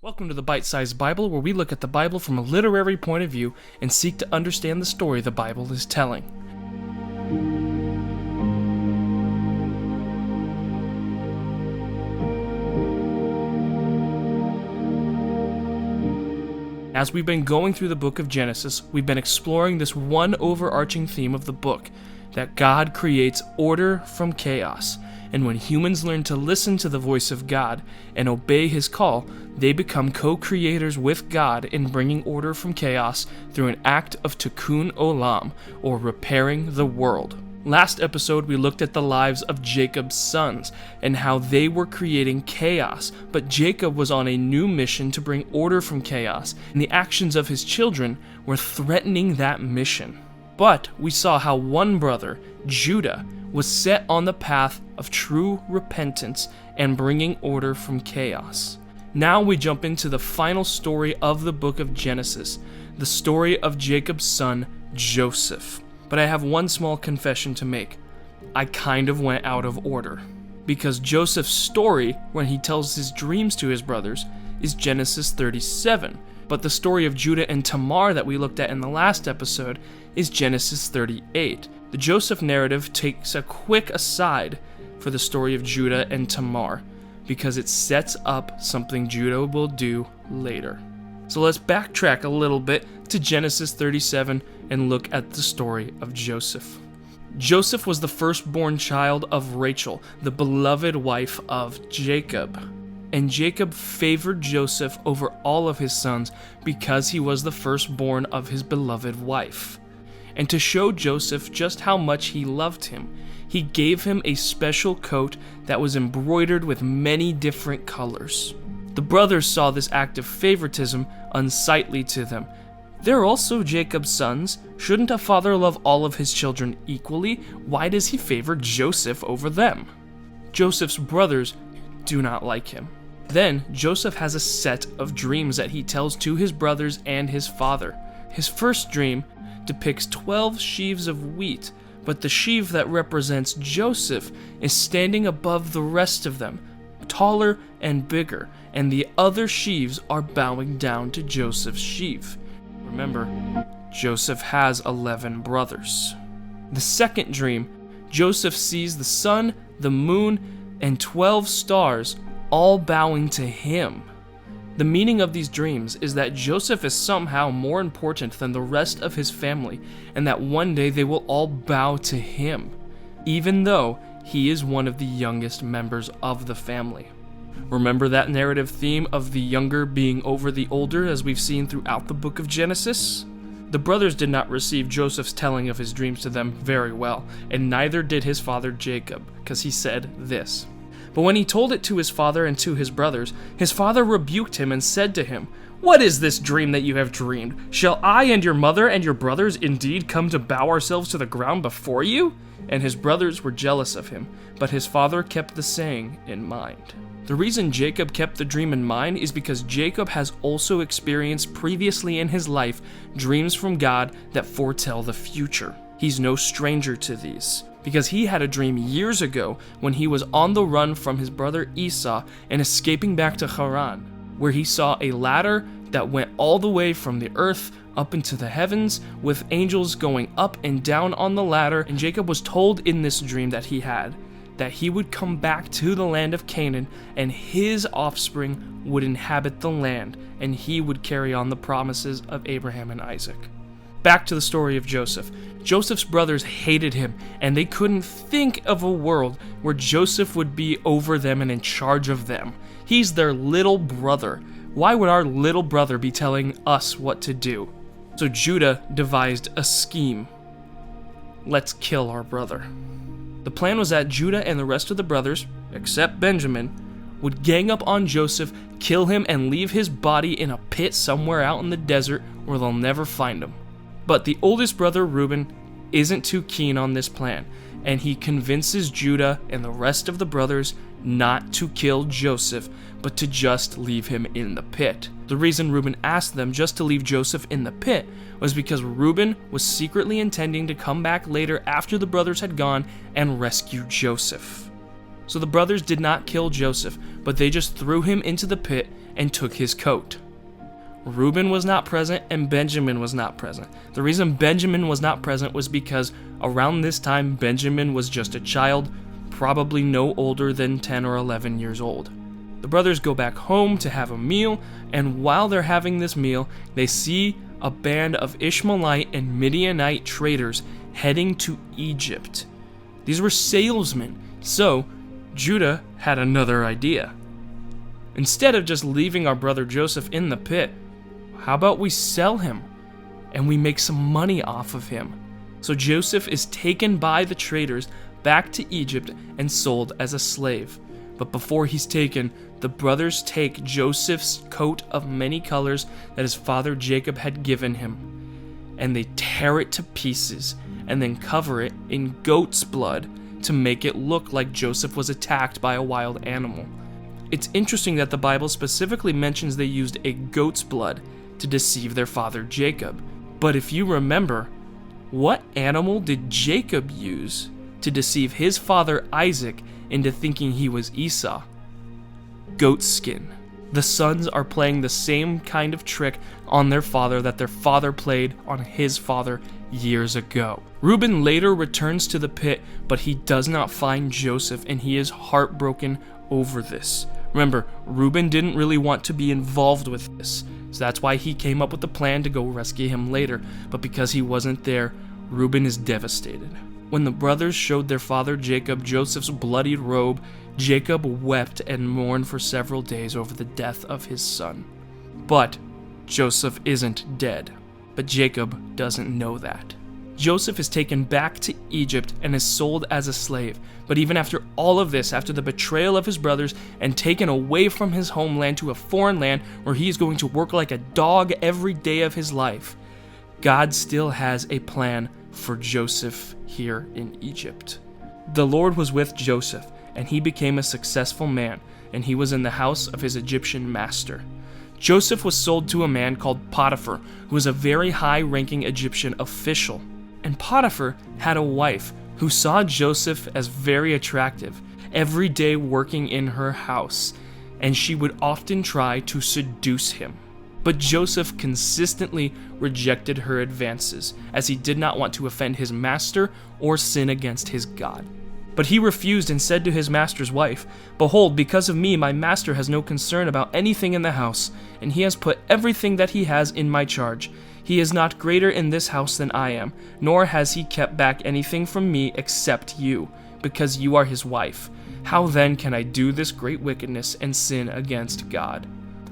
Welcome to the Bite-Sized Bible, where we look at the Bible from a literary point of view and seek to understand the story the Bible is telling. As we've been going through the book of Genesis, we've been exploring this one overarching theme of the book, that God creates order from chaos. And when humans learn to listen to the voice of God and obey His call, they become co-creators with God in bringing order from chaos through an act of tikkun olam, or repairing the world. Last episode, we looked at the lives of Jacob's sons and how they were creating chaos, but Jacob was on a new mission to bring order from chaos, and the actions of his children were threatening that mission. But we saw how one brother, Judah, was set on the path of true repentance and bringing order from chaos. Now we jump into the final story of the book of Genesis, the story of Jacob's son, Joseph. But I have one small confession to make. I kind of went out of order. Because Joseph's story, when he tells his dreams to his brothers, is Genesis 37. But the story of Judah and Tamar that we looked at in the last episode is Genesis 38. The Joseph narrative takes a quick aside for the story of Judah and Tamar, because it sets up something Judah will do later. So let's backtrack a little bit to Genesis 37 and look at the story of Joseph. Joseph was the firstborn child of Rachel, the beloved wife of Jacob. And Jacob favored Joseph over all of his sons because he was the firstborn of his beloved wife. And to show Joseph just how much he loved him, he gave him a special coat that was embroidered with many different colors. The brothers saw this act of favoritism unsightly to them. They're also Jacob's sons. Shouldn't a father love all of his children equally? Why does he favor Joseph over them? Joseph's brothers do not like him. Then Joseph has a set of dreams that he tells to his brothers and his father. His first dream depicts 12 sheaves of wheat, but the sheaf that represents Joseph is standing above the rest of them, taller and bigger, and the other sheaves are bowing down to Joseph's sheaf. Remember, Joseph has 11 brothers. The second dream, Joseph sees the sun, the moon, and 12 stars all bowing to him. The meaning of these dreams is that Joseph is somehow more important than the rest of his family, and that one day they will all bow to him, even though he is one of the youngest members of the family. Remember that narrative theme of the younger being over the older, as we've seen throughout the book of Genesis? The brothers did not receive Joseph's telling of his dreams to them very well, and neither did his father Jacob, because he said this. But when he told it to his father and to his brothers, his father rebuked him and said to him, "What is this dream that you have dreamed? Shall I and your mother and your brothers indeed come to bow ourselves to the ground before you?" And his brothers were jealous of him, but his father kept the saying in mind. The reason Jacob kept the dream in mind is because Jacob has also experienced previously in his life dreams from God that foretell the future. He's no stranger to these, because he had a dream years ago when he was on the run from his brother Esau and escaping back to Haran, where he saw a ladder that went all the way from the earth up into the heavens, with angels going up and down on the ladder. And Jacob was told in this dream that he had that he would come back to the land of Canaan, and his offspring would inhabit the land, and he would carry on the promises of Abraham and Isaac. Back to the story of Joseph. Joseph's brothers hated him, and they couldn't think of a world where Joseph would be over them and in charge of them. He's their little brother. Why would our little brother be telling us what to do? So Judah devised a scheme. Let's kill our brother. The plan was that Judah and the rest of the brothers, except Benjamin, would gang up on Joseph, kill him, and leave his body in a pit somewhere out in the desert where they'll never find him. But the oldest brother, Reuben, isn't too keen on this plan, and he convinces Judah and the rest of the brothers not to kill Joseph, but to just leave him in the pit. The reason Reuben asked them just to leave Joseph in the pit was because Reuben was secretly intending to come back later after the brothers had gone and rescue Joseph. So the brothers did not kill Joseph, but they just threw him into the pit and took his coat. Reuben was not present and Benjamin was not present. The reason Benjamin was not present was because around this time Benjamin was just a child, probably no older than 10 or 11 years old. The brothers go back home to have a meal, and while they're having this meal, they see a band of Ishmaelite and Midianite traders heading to Egypt. These were salesmen, so Judah had another idea. Instead of just leaving our brother Joseph in the pit, how about we sell him and we make some money off of him? So Joseph is taken by the traders back to Egypt and sold as a slave. But before he's taken, the brothers take Joseph's coat of many colors that his father Jacob had given him, and they tear it to pieces and then cover it in goat's blood to make it look like Joseph was attacked by a wild animal. It's interesting that the Bible specifically mentions they used a goat's blood to deceive their father Jacob. But if you remember, what animal did Jacob use to deceive his father Isaac into thinking he was Esau? Goat skin. The sons are playing the same kind of trick on their father that their father played on his father years ago. Reuben later returns to the pit, but he does not find Joseph, and he is heartbroken over this. Remember, Reuben didn't really want to be involved with this, so that's why he came up with the plan to go rescue him later, but because he wasn't there, Reuben is devastated. When the brothers showed their father Jacob Joseph's bloodied robe, Jacob wept and mourned for several days over the death of his son. But Joseph isn't dead. But Jacob doesn't know that. Joseph is taken back to Egypt and is sold as a slave. But even after all of this, after the betrayal of his brothers and taken away from his homeland to a foreign land where he is going to work like a dog every day of his life, God still has a plan for Joseph here in Egypt. The Lord was with Joseph, and he became a successful man, and he was in the house of his Egyptian master. Joseph was sold to a man called Potiphar, who was a very high-ranking Egyptian official. And Potiphar had a wife who saw Joseph as very attractive, every day working in her house, and she would often try to seduce him. But Joseph consistently rejected her advances, as he did not want to offend his master or sin against his God. But he refused and said to his master's wife, "Behold, because of me my master has no concern about anything in the house, and he has put everything that he has in my charge. He is not greater in this house than I am, nor has he kept back anything from me except you, because you are his wife. How then can I do this great wickedness and sin against God?"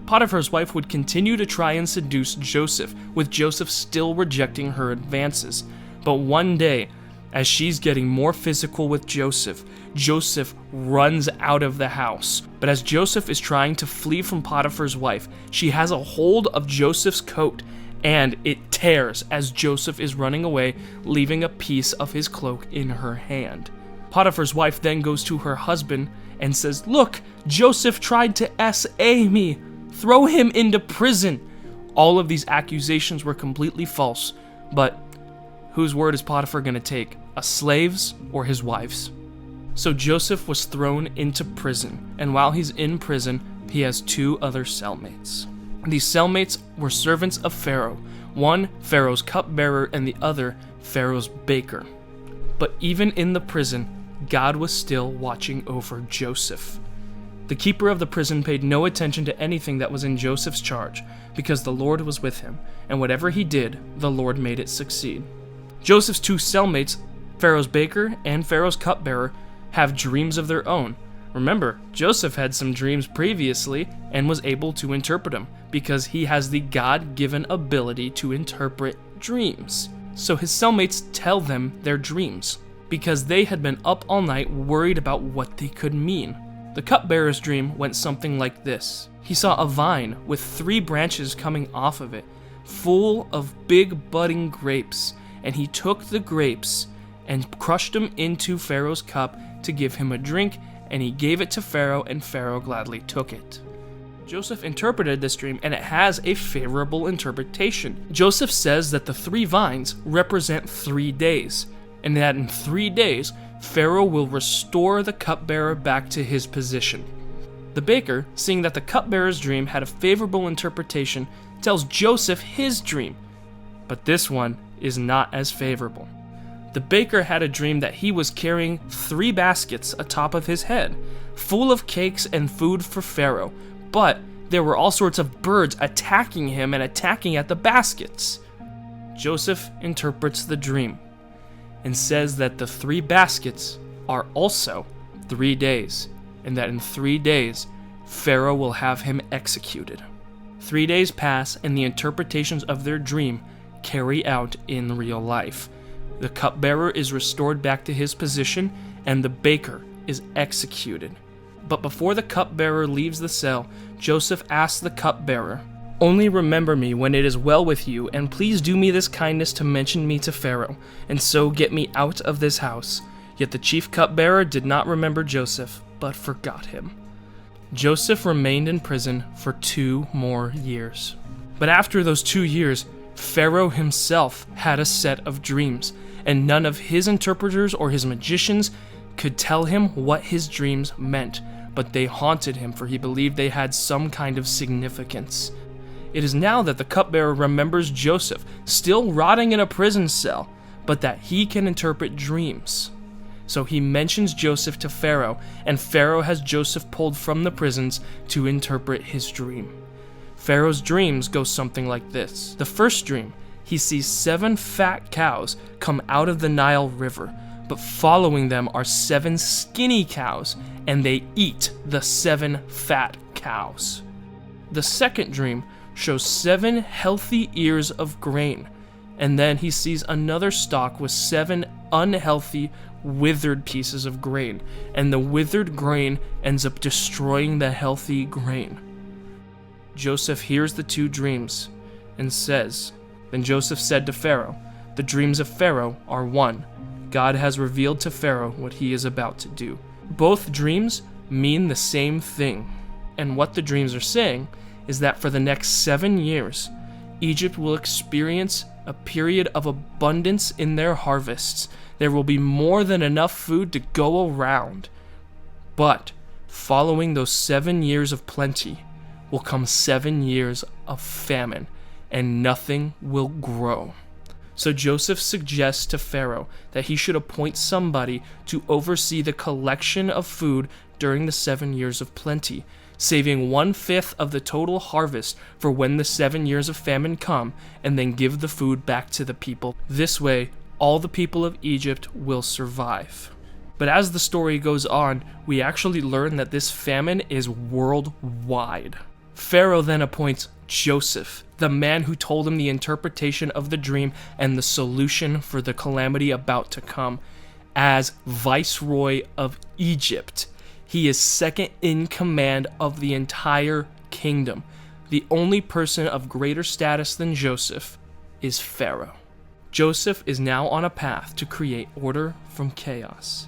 Potiphar's wife would continue to try and seduce Joseph, with Joseph still rejecting her advances. But one day, as she's getting more physical with Joseph, Joseph runs out of the house. But as Joseph is trying to flee from Potiphar's wife, she has a hold of Joseph's coat, and it tears as Joseph is running away, leaving a piece of his cloak in her hand. Potiphar's wife then goes to her husband and says, "Look, Joseph tried to SA me. Throw him into prison." All of these accusations were completely false, but whose word is Potiphar going to take? A slave's or his wife's? So Joseph was thrown into prison, and while he's in prison, he has two other cellmates. These cellmates were servants of Pharaoh, one Pharaoh's cupbearer and the other Pharaoh's baker. But even in the prison, God was still watching over Joseph. The keeper of the prison paid no attention to anything that was in Joseph's charge, because the Lord was with him, and whatever he did, the Lord made it succeed. Joseph's two cellmates, Pharaoh's baker and Pharaoh's cupbearer, have dreams of their own. Remember, Joseph had some dreams previously and was able to interpret them, because he has the God-given ability to interpret dreams. So his cellmates tell them their dreams, because they had been up all night worried about what they could mean. The cupbearer's dream went something like this. He saw a vine with 3 branches coming off of it, full of big budding grapes, and he took the grapes and crushed them into Pharaoh's cup to give him a drink, and he gave it to Pharaoh, and Pharaoh gladly took it. Joseph interpreted this dream, and it has a favorable interpretation. Joseph says that the 3 vines represent 3 days, and that in 3 days, Pharaoh will restore the cupbearer back to his position. The baker, seeing that the cupbearer's dream had a favorable interpretation, tells Joseph his dream, but this one is not as favorable. The baker had a dream that he was carrying 3 baskets atop of his head, full of cakes and food for Pharaoh, but there were all sorts of birds attacking him and attacking at the baskets. Joseph interprets the dream and says that the 3 baskets are also 3 days, and that in 3 days, Pharaoh will have him executed. 3 days pass, and the interpretations of their dream carry out in real life. The cupbearer is restored back to his position, and the baker is executed. But before the cupbearer leaves the cell, Joseph asks the cupbearer, "Only remember me when it is well with you, and please do me this kindness to mention me to Pharaoh, and so get me out of this house." Yet the chief cupbearer did not remember Joseph, but forgot him. Joseph remained in prison for 2 more years. But after those 2 years, Pharaoh himself had a set of dreams, and none of his interpreters or his magicians could tell him what his dreams meant, but they haunted him, for he believed they had some kind of significance. It is now that the cupbearer remembers Joseph, still rotting in a prison cell, but that he can interpret dreams. So he mentions Joseph to Pharaoh, and Pharaoh has Joseph pulled from the prisons to interpret his dream. Pharaoh's dreams go something like this. The first dream, he sees 7 fat cows come out of the Nile River, but following them are 7 skinny cows, and they eat the 7 fat cows. The second dream shows 7 healthy ears of grain, and then he sees another stalk with 7 unhealthy, withered pieces of grain, and the withered grain ends up destroying the healthy grain. Joseph hears the 2 dreams and says, "Then Joseph said to Pharaoh, 'The dreams of Pharaoh are one. God has revealed to Pharaoh what he is about to do.'" Both dreams mean the same thing, and what the dreams are saying is that for the next 7 years, Egypt will experience a period of abundance in their harvests. There will be more than enough food to go around. But following those 7 years of plenty will come 7 years of famine, and nothing will grow. So Joseph suggests to Pharaoh that he should appoint somebody to oversee the collection of food during the 7 years of plenty, saving 1/5 of the total harvest for when the 7 years of famine come, and then give the food back to the people. This way, all the people of Egypt will survive. But as the story goes on, we actually learn that this famine is worldwide. Pharaoh then appoints Joseph, the man who told him the interpretation of the dream and the solution for the calamity about to come, as viceroy of Egypt. He is second in command of the entire kingdom. The only person of greater status than Joseph is Pharaoh. Joseph is now on a path to create order from chaos.